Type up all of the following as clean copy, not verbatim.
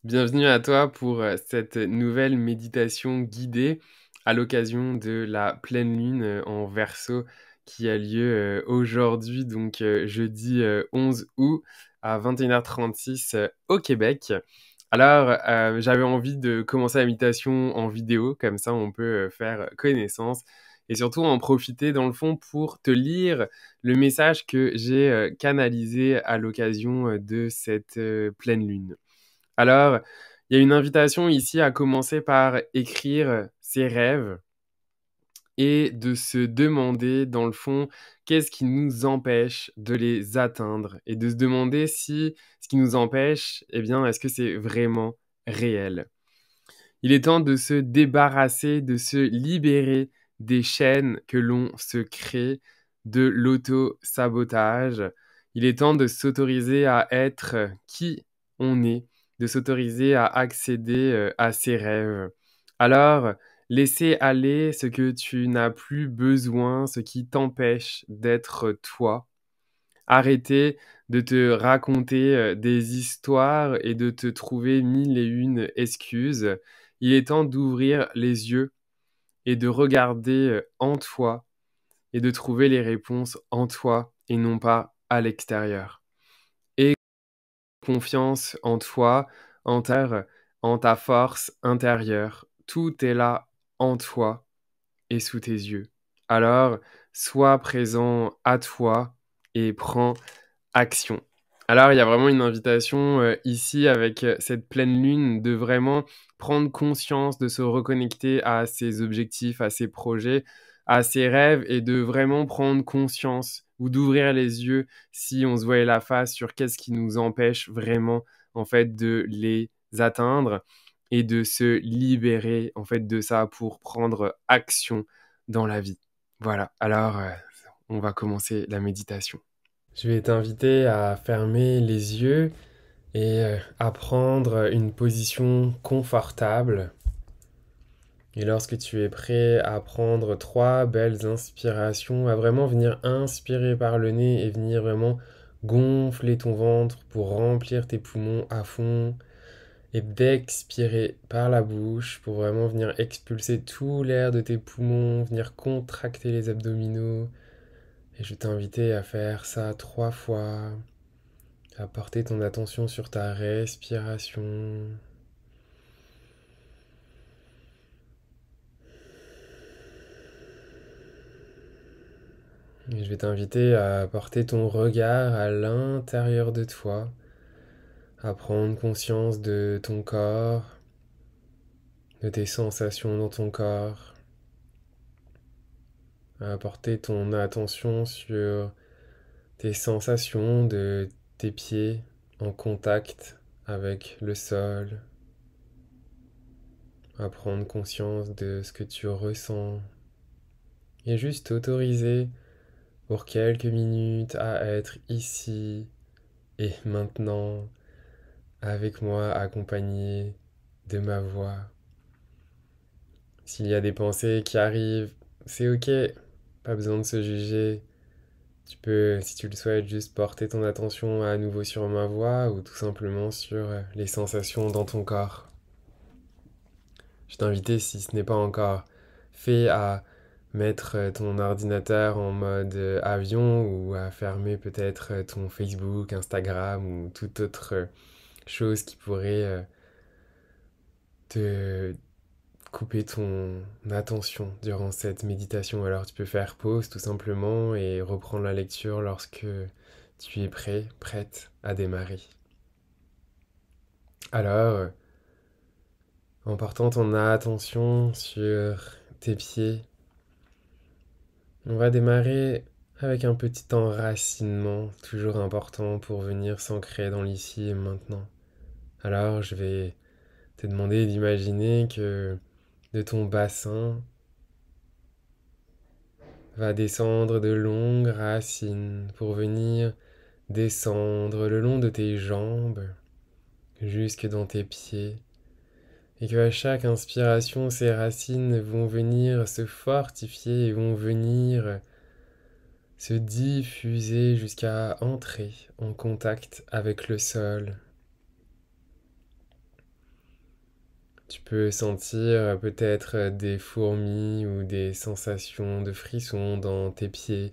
Bienvenue à toi pour cette nouvelle méditation guidée à l'occasion de la pleine lune en Verseau qui a lieu aujourd'hui, donc jeudi 11 août à 21h36 au Québec. Alors, j'avais envie de commencer la méditation en vidéo, comme ça on peut faire connaissance et surtout en profiter dans le fond pour te lire le message que j'ai canalisé à l'occasion de cette pleine lune. Alors, il y a une invitation ici à commencer par écrire ses rêves et de se demander, dans le fond, qu'est-ce qui nous empêche de les atteindre et de se demander si ce qui nous empêche, eh bien, est-ce que c'est vraiment réel? Il est temps de se débarrasser, de se libérer des chaînes que l'on se crée, de l'auto-sabotage. Il est temps de s'autoriser à être qui on est, de s'autoriser à accéder à ses rêves. Alors, laisser aller ce que tu n'as plus besoin, ce qui t'empêche d'être toi. Arrêter de te raconter des histoires et de te trouver mille et une excuses. Il est temps d'ouvrir les yeux et de regarder en toi et de trouver les réponses en toi et non pas à l'extérieur. Et confiance en toi, en ta force intérieure. Tout est là en toi et sous tes yeux. Alors, sois présent à toi et prends action. Alors, il y a vraiment une invitation ici avec cette pleine lune de vraiment prendre conscience, de se reconnecter à ses objectifs, à ses projets, à ses rêves et de vraiment prendre conscience ou d'ouvrir les yeux si on se voyait la face sur qu'est-ce qui nous empêche vraiment en fait de les atteindre et de se libérer en fait de ça pour prendre action dans la vie. Voilà, alors on va commencer la méditation. Je vais t'inviter à fermer les yeux et à prendre une position confortable. Et lorsque tu es prêt à prendre trois belles inspirations, à vraiment venir inspirer par le nez et venir vraiment gonfler ton ventre pour remplir tes poumons à fond et d'expirer par la bouche pour vraiment venir expulser tout l'air de tes poumons, venir contracter les abdominaux. Et je vais t'inviter à faire ça 3 fois. À porter ton attention sur ta respiration. Et je vais t'inviter à porter ton regard à l'intérieur de toi, à prendre conscience de ton corps, de tes sensations dans ton corps, à porter ton attention sur tes sensations de tes pieds en contact avec le sol, à prendre conscience de ce que tu ressens et juste t'autoriser pour quelques minutes à être ici et maintenant avec moi accompagné de ma voix. S'il y a des pensées qui arrivent, c'est ok, pas besoin de se juger. Tu peux, si tu le souhaites, juste porter ton attention à nouveau sur ma voix ou tout simplement sur les sensations dans ton corps. Je t'invite, si ce n'est pas encore fait, à mettre ton ordinateur en mode avion ou à fermer peut-être ton Facebook, Instagram ou toute autre chose qui pourrait te couper ton attention durant cette méditation. Alors tu peux faire pause tout simplement et reprendre la lecture lorsque tu es prêt, prête à démarrer. Alors, en portant ton attention sur tes pieds, on va démarrer avec un petit enracinement, toujours important pour venir s'ancrer dans l'ici et maintenant. Alors, je vais te demander d'imaginer que de ton bassin va descendre de longues racines pour venir descendre le long de tes jambes jusque dans tes pieds. Et que à chaque inspiration, ces racines vont venir se fortifier et vont venir se diffuser jusqu'à entrer en contact avec le sol. Tu peux sentir peut-être des fourmis ou des sensations de frissons dans tes pieds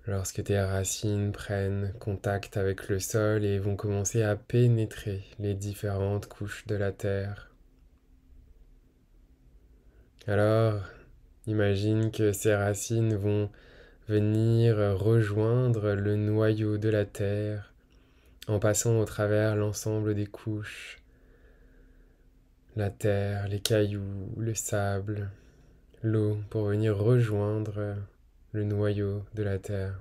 lorsque tes racines prennent contact avec le sol et vont commencer à pénétrer les différentes couches de la terre. Alors, imagine que ces racines vont venir rejoindre le noyau de la terre en passant au travers l'ensemble des couches, la terre, les cailloux, le sable, l'eau, pour venir rejoindre le noyau de la terre.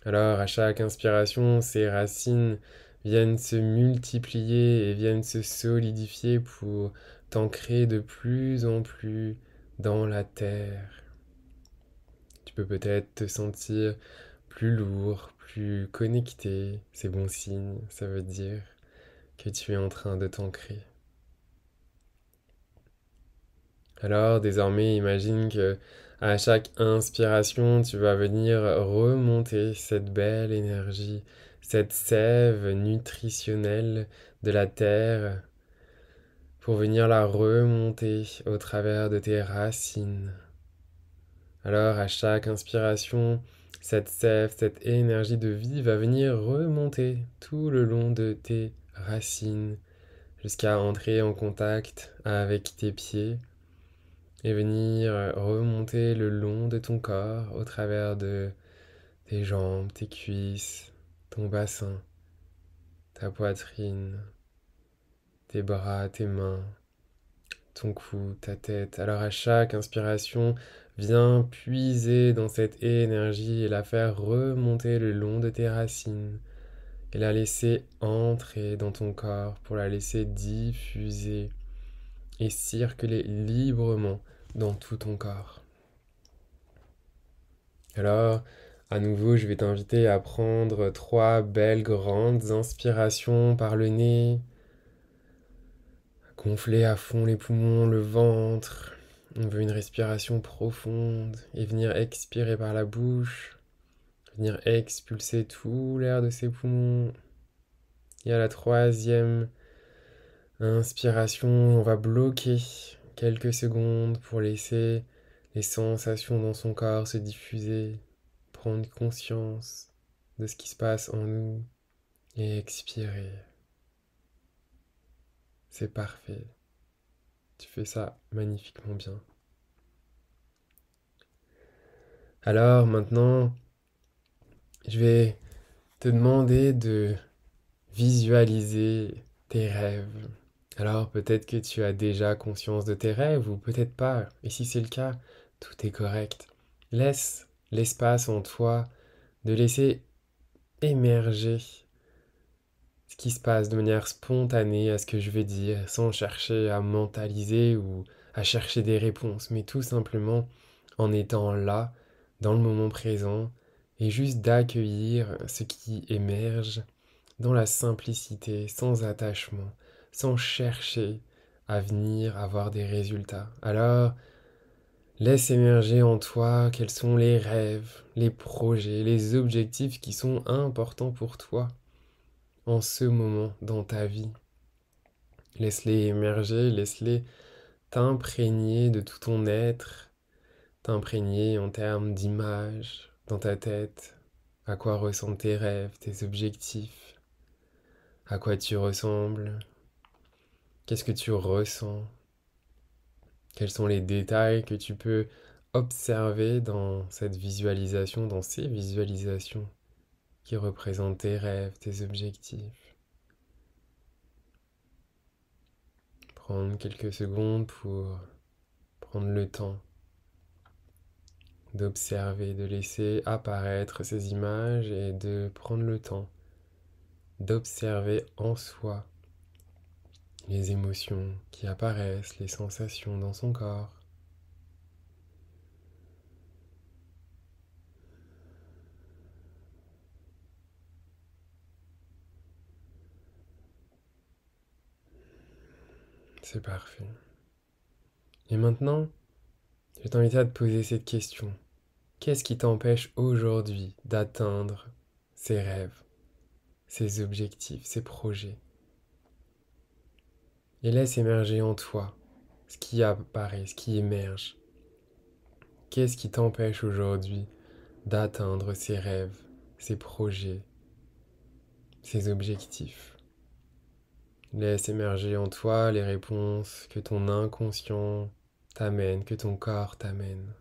Alors, à chaque inspiration, ces racines viennent se multiplier et viennent se solidifier pour t'ancrer de plus en plus dans la terre. Tu peux peut-être te sentir plus lourd, plus connecté. C'est bon signe, ça veut dire que tu es en train de t'ancrer. Alors, désormais, imagine que à chaque inspiration, tu vas venir remonter cette belle énergie, cette sève nutritionnelle de la terre pour venir la remonter au travers de tes racines. Alors, à chaque inspiration, cette sève, cette énergie de vie va venir remonter tout le long de tes racines jusqu'à entrer en contact avec tes pieds et venir remonter le long de ton corps au travers de tes jambes, tes cuisses, ton bassin, ta poitrine, tes bras, tes mains, ton cou, ta tête. Alors à chaque inspiration, viens puiser dans cette énergie et la faire remonter le long de tes racines et la laisser entrer dans ton corps pour la laisser diffuser et circuler librement dans tout ton corps. Alors, à nouveau, je vais t'inviter à prendre 3 belles grandes inspirations par le nez, gonfler à fond les poumons, le ventre. On veut une respiration profonde et venir expirer par la bouche, venir expulser tout l'air de ses poumons. Et à la 3e inspiration, on va bloquer quelques secondes pour laisser les sensations dans son corps se diffuser, prendre conscience de ce qui se passe en nous et expirer. C'est parfait. Tu fais ça magnifiquement bien. Alors maintenant, je vais te demander de visualiser tes rêves. Alors peut-être que tu as déjà conscience de tes rêves ou peut-être pas. Et si c'est le cas, tout est correct. Laisse l'espace en toi de laisser émerger ce qui se passe de manière spontanée à ce que je vais dire, sans chercher à mentaliser ou à chercher des réponses, mais tout simplement en étant là, dans le moment présent, et juste d'accueillir ce qui émerge dans la simplicité, sans attachement, sans chercher à venir avoir des résultats. Alors, laisse émerger en toi quels sont les rêves, les projets, les objectifs qui sont importants pour toi en ce moment dans ta vie. Laisse-les émerger, laisse-les t'imprégner de tout ton être, t'imprégner en termes d'images dans ta tête, à quoi ressemblent tes rêves, tes objectifs, à quoi tu ressembles, qu'est-ce que tu ressens, quels sont les détails que tu peux observer dans cette visualisation, dans ces visualisations qui représentent tes rêves, tes objectifs. Prendre quelques secondes pour prendre le temps d'observer, de laisser apparaître ces images et de prendre le temps d'observer en soi les émotions qui apparaissent, les sensations dans son corps. C'est parfait. Et maintenant, je vais t'inviter à te poser cette question. Qu'est-ce qui t'empêche aujourd'hui d'atteindre ces rêves, ces objectifs, ces projets? et laisse émerger en toi ce qui apparaît, ce qui émerge. Qu'est-ce qui t'empêche aujourd'hui d'atteindre ces rêves, ces projets, ces objectifs? Laisse émerger en toi les réponses que ton inconscient t'amène, que ton corps t'amène.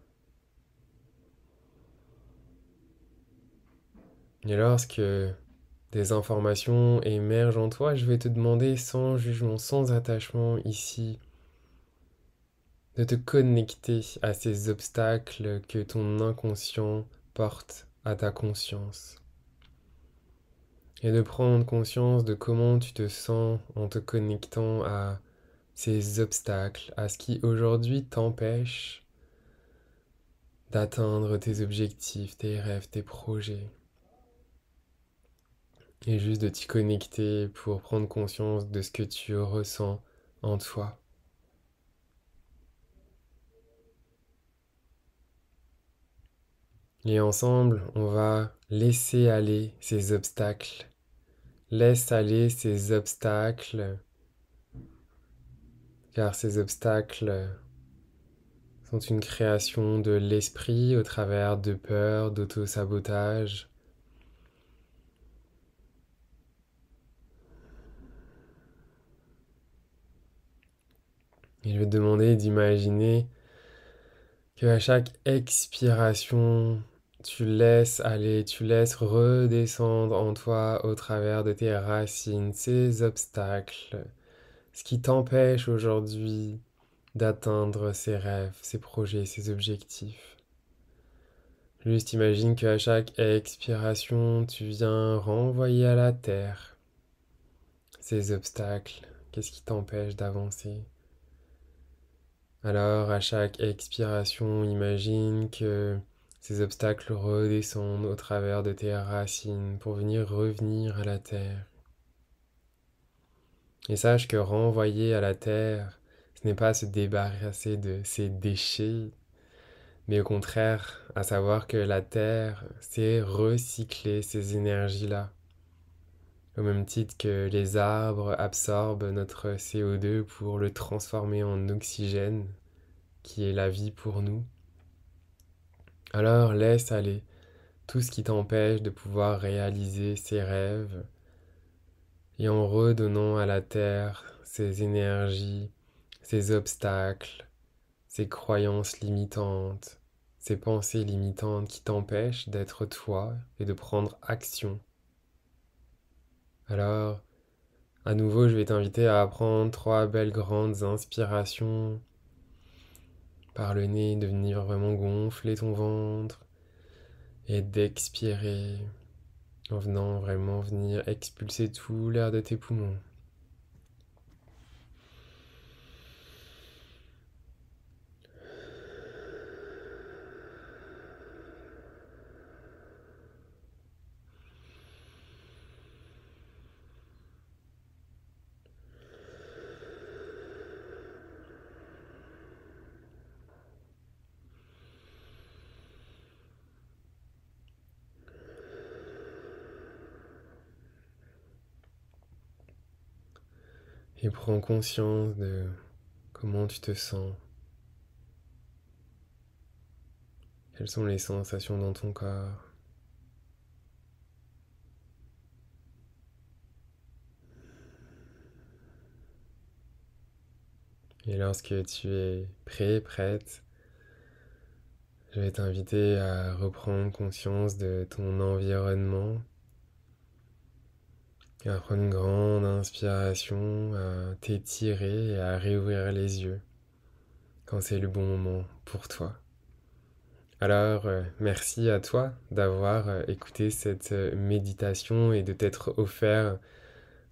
Et lorsque des informations émergent en toi, je vais te demander sans jugement, sans attachement ici, de te connecter à ces obstacles que ton inconscient porte à ta conscience. Et de prendre conscience de comment tu te sens en te connectant à ces obstacles, à ce qui aujourd'hui t'empêche d'atteindre tes objectifs, tes rêves, tes projets. Et juste de t'y connecter pour prendre conscience de ce que tu ressens en toi. Et ensemble, on va laisser aller ces obstacles. Laisse aller ces obstacles, car ces obstacles sont une création de l'esprit au travers de peurs, d'auto-sabotage. Et je vais te demander d'imaginer qu'à chaque expiration, tu laisses aller, tu laisses redescendre en toi au travers de tes racines, ces obstacles, ce qui t'empêche aujourd'hui d'atteindre ces rêves, ces projets, ces objectifs. Juste imagine qu'à chaque expiration, tu viens renvoyer à la terre ces obstacles. Qu'est-ce qui t'empêche d'avancer? Alors, à chaque expiration, imagine que ces obstacles redescendent au travers de tes racines pour venir revenir à la terre. Et sache que renvoyer à la terre, ce n'est pas se débarrasser de ces déchets, mais au contraire, à savoir que la terre, c'est recycler ces énergies-là. Au même titre que les arbres absorbent notre CO2 pour le transformer en oxygène, qui est la vie pour nous. Alors laisse aller tout ce qui t'empêche de pouvoir réaliser ces rêves et en redonnant à la terre ces énergies, ces obstacles, ces croyances limitantes, ces pensées limitantes qui t'empêchent d'être toi et de prendre action. Alors, à nouveau, je vais t'inviter à prendre 3 belles grandes inspirations par le nez, de venir vraiment gonfler ton ventre et d'expirer en venant vraiment venir expulser tout l'air de tes poumons. Et prends conscience de comment tu te sens. Quelles sont les sensations dans ton corps? Et lorsque tu es prêt, prête, je vais t'inviter à reprendre conscience de ton environnement, à prendre une grande inspiration, à t'étirer et à réouvrir les yeux quand c'est le bon moment pour toi. Alors, merci à toi d'avoir écouté cette méditation et de t'être offert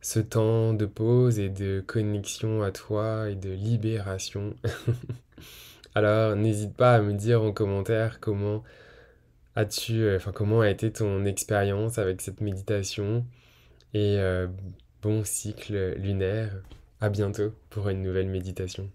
ce temps de pause et de connexion à toi et de libération. Alors, n'hésite pas à me dire en commentaire comment a été ton expérience avec cette méditation et bon cycle lunaire. À bientôt pour une nouvelle méditation.